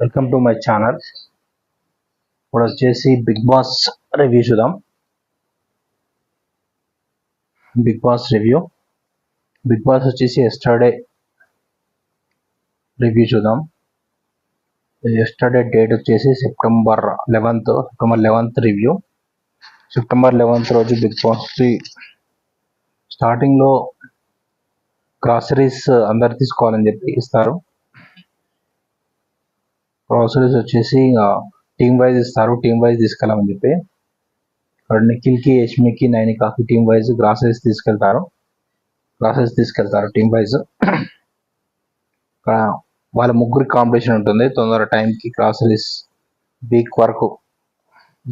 Welcome to my channel. ఇప్పుడు వచ్చేసి Bigg Boss review చూద్దాం. Bigg Boss review Bigg Boss వచ్చేసి ఎస్టర్డే రివ్యూ చూద్దాం. ఎస్టర్డే డేట్ వచ్చేసి సెప్టెంబర్ 11th రివ్యూ. సెప్టెంబర్ 11th రోజు బిగ్ బాస్ స్టార్టింగ్లో గ్రాసరీస్ అందరు తీసుకోవాలని చెప్పి ఇస్తారు. గ్రాసరీస్ వచ్చేసి టీమ్ వైజ్ ఇస్తారు, టీమ్ వైజ్ తీసుకెళ్ళమని చెప్పి. నిఖిల్కి, యష్మికి, నైనికాకి టీమ్ వైజ్ గ్రాసరీస్ తీసుకెళ్తారు టీమ్ వైజ్. వాళ్ళ ముగ్గురికి కాంపిటీషన్ ఉంటుంది. తొందర టైంకి గ్రాసరీస్ వీక్ వరకు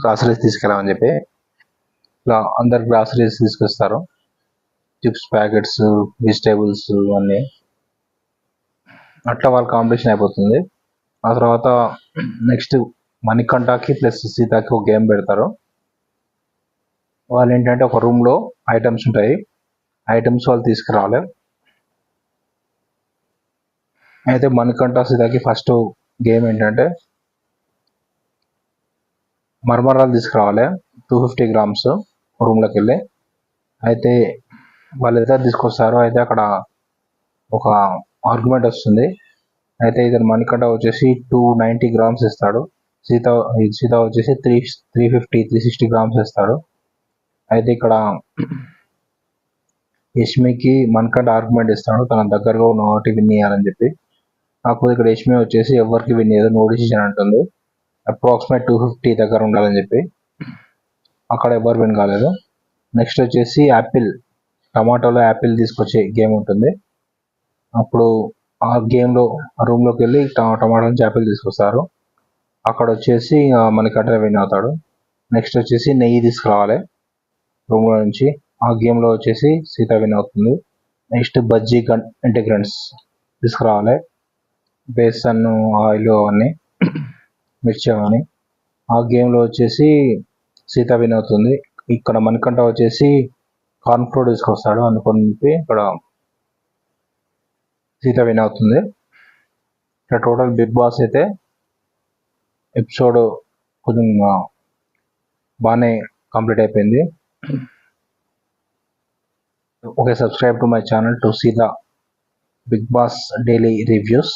గ్రాసరీస్ తీసుకెళ్ళమని చెప్పి ఇలా అందరు గ్రాసరీస్ తీసుకొస్తారు. చిప్స్ ప్యాకెట్స్, వెజిటేబుల్స్ అన్నీ. అట్లా వాళ్ళ కాంపిటీషన్ అయిపోతుంది. ఆ తర్వాత నెక్స్ట్ మణికంఠకి ప్లస్ సీతకి ఒక గేమ్ పెడతారు. వాళ్ళు ఏంటంటే ఒక రూమ్లో ఐటమ్స్ ఉంటాయి, ఐటమ్స్ వాళ్ళు తీసుకురావాలి. అయితే మణికంఠ సీతకి ఫస్ట్ గేమ్ ఏంటంటే మరమరాలు తీసుకురావాలి 250 grams రూమ్లోకి వెళ్ళి. అయితే వాళ్ళిద్దరు తీసుకొస్తారు. అయితే అక్కడ ఒక ఆర్గ్యుమెంట్ వస్తుంది. అయితే ఇతను మణికంఠ వచ్చేసి 290 grams ఇస్తాడు, సీత వచ్చేసి 360 grams ఇస్తాడు. అయితే ఇక్కడ యష్మికి మణికంఠ ఆర్గ్యుమెంట్ ఇస్తాడు, తన దగ్గరగా ఉన్న వాటి విన్ చేయాలని చెప్పి. కాకపోతే ఇక్కడ యష్మి వచ్చేసి ఎవరికి విన్ చేయదు, నో డిసిషన్ అంటుంది. అప్రాక్సిమేట్ 250 దగ్గర ఉండాలని చెప్పి. అక్కడ ఎవరు విన్ కాలేదు. నెక్స్ట్ వచ్చేసి టమాటోలో యాపిల్ తీసుకొచ్చే గేమ్ ఉంటుంది. అప్పుడు ఆ గేమ్లో రూమ్లోకి వెళ్ళి టమాటో నుంచి యాపిల్ తీసుకొస్తారు. అక్కడ వచ్చేసి మణికంఠ విన్ అవుతాడు. నెక్స్ట్ వచ్చేసి నెయ్యి తీసుకురావాలి రూమ్లో నుంచి. ఆ గేమ్లో వచ్చేసి సీత విన్ అవుతుంది. నెక్స్ట్ బజ్జీ ఇంటిగ్రెంట్స్ తీసుకురావాలి, బేసన్, ఆయిల్ అవన్నీ, మిర్చి అవన్నీ. ఆ గేమ్లో వచ్చేసి సీత విన్ అవుతుంది. ఇక్కడ మణికంఠ వచ్చేసి కార్న్ ఫ్లోర్ తీసుకొస్తాడు, అనుకుని ఇక్కడ సీత విన్ అవుతుంది. ఇక్కడ టోటల్ బిగ్ బాస్ అయితే ఎపిసోడ్ కొంచెం బాగానే కంప్లీట్ అయిపోయింది. Okay, subscribe to my channel to see the Big Boss daily reviews.